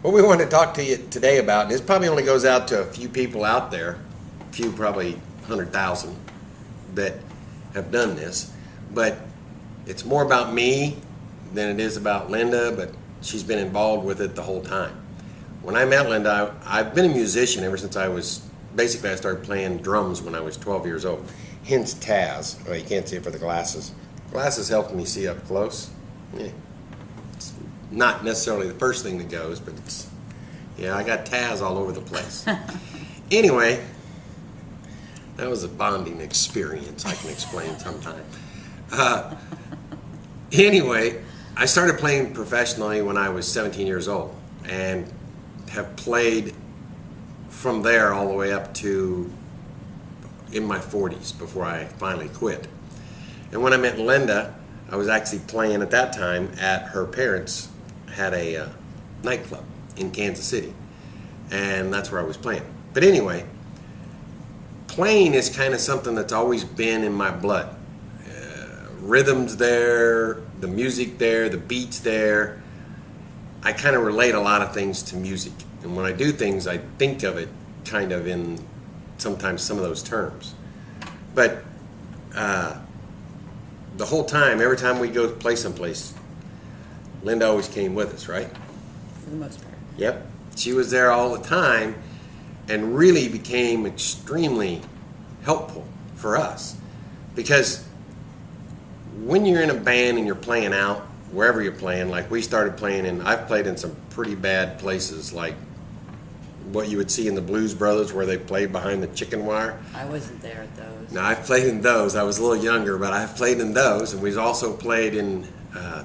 What we want to talk to you today about, and this probably only goes out to a few people out there, a few, probably 100,000 that have done this, but it's more about me than it is about Linda, but she's been involved with it the whole time. When I met Linda, I've been a musician ever since I started playing drums when I was 12 years old. Hence Taz. Oh, you can't see it for the glasses. Glasses helped me see up close. Yeah. It's not necessarily the first thing that goes, but I got Taz all over the place. Anyway, that was a bonding experience I can explain sometime. Anyway, I started playing professionally when I was 17 years old and have played from there all the way up to in my 40s before I finally quit. And when I met Linda, I was actually playing at that time at her parents' had a nightclub in Kansas City, and that's where I was playing. But anyway, playing is kind of something that's always been in my blood. Rhythms there, the music there, the beats there. I kind of relate a lot of things to music, and when I do things, I think of it kind of in sometimes some of those terms. But the whole time, every time we go play someplace, Linda always came with us, right? For the most part. Yep. She was there all the time and really became extremely helpful for us. Because when you're in a band and you're playing out, wherever you're playing, like we started playing in, I've played in some pretty bad places, like what you would see in the Blues Brothers where they played behind the chicken wire. I wasn't there at those. No, I've played in those. I was a little younger, but I've played in those. And we've also played in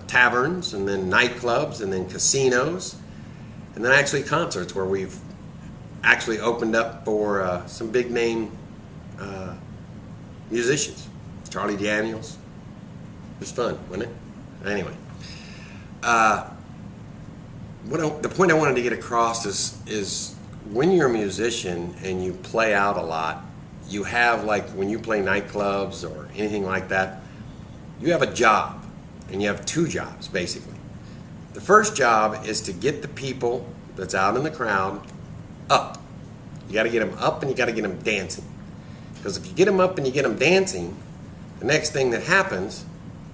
taverns and then nightclubs and then casinos and then actually concerts where we've actually opened up for some big name musicians. Charlie Daniels. It was fun, wasn't it? Anyway. The point I wanted to get across is when you're a musician and you play out a lot, you have, like when you play nightclubs or anything like that, you have a job, and you have two jobs basically. The first job is to get the people that's out in the crowd up. You got to get them up and you got to get them dancing. Because if you get them up and you get them dancing, the next thing that happens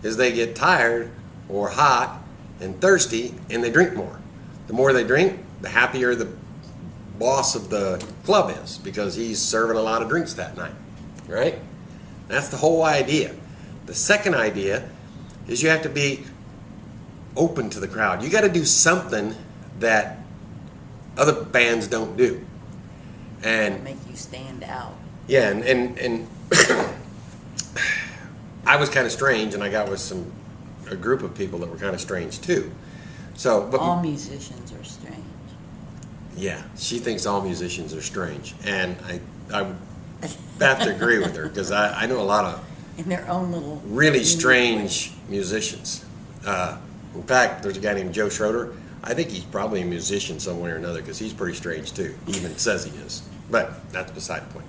is they get tired or hot and thirsty and they drink more. The more they drink, the happier the boss of the club is because he's serving a lot of drinks that night, right? That's the whole idea. The second idea is you have to be open to the crowd. You got to do something that other bands don't do. And make you stand out. Yeah, and I was kind of strange, and I got with a group of people that were kind of strange too. So, but all musicians are strange. Yeah, she thinks all musicians are strange, and I would have to agree with her because I know a lot of in their own little really strange musicians. In fact, there's a guy named Joe Schroeder. I think he's probably a musician some way or another because he's pretty strange too. He even says he is, but that's beside the point.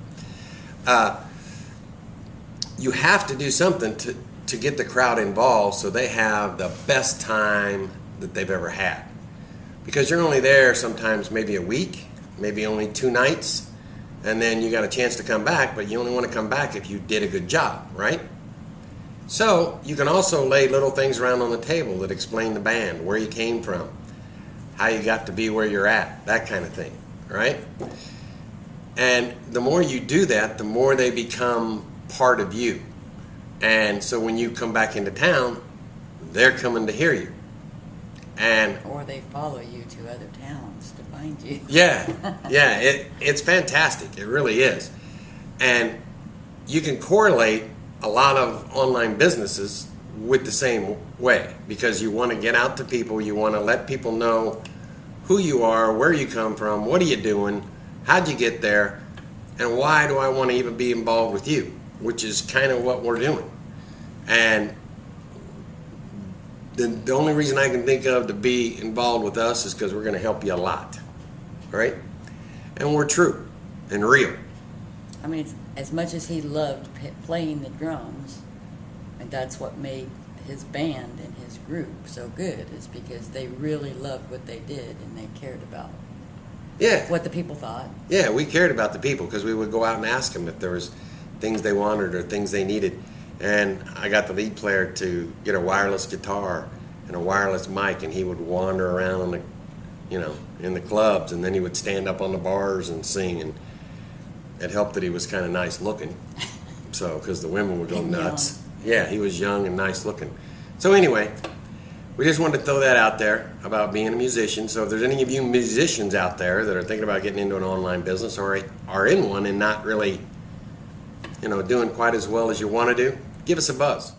You have to do something to get the crowd involved so they have the best time that they've ever had. Because you're only there sometimes maybe a week, maybe only 2 nights, and then you got a chance to come back, but you only want to come back if you did a good job, right? So you can also lay little things around on the table that explain the band, where you came from, how you got to be where you're at, that kind of thing, right? And the more you do that, the more they become part of you. And so when you come back into town, they're coming to hear you. Or they follow you to other towns to find you. Yeah, it's fantastic. It really is. And you can correlate a lot of online businesses with the same way because you want to get out to people, you want to let people know who you are, where you come from, what are you doing, how'd you get there, and why do I want to even be involved with you, which is kind of what we're doing. And the only reason I can think of to be involved with us is because we're going to help you a lot, right? And we're true and real. I mean, as much as he loved playing the drums, and that's what made his band and his group so good is because they really loved what they did and they cared about Yeah. what the people thought. Yeah, we cared about the people because we would go out and ask them if there was things they wanted or things they needed. And I got the lead player to get a wireless guitar and a wireless mic, and he would wander around on the, in the clubs, and then he would stand up on the bars and sing. And it helped that he was kind of nice looking, so because the women would go And nuts. Yeah, he was young and nice looking. So anyway, we just wanted to throw that out there about being a musician. So if there's any of you musicians out there that are thinking about getting into an online business or are in one and not really, doing quite as well as you want to do, give us a buzz.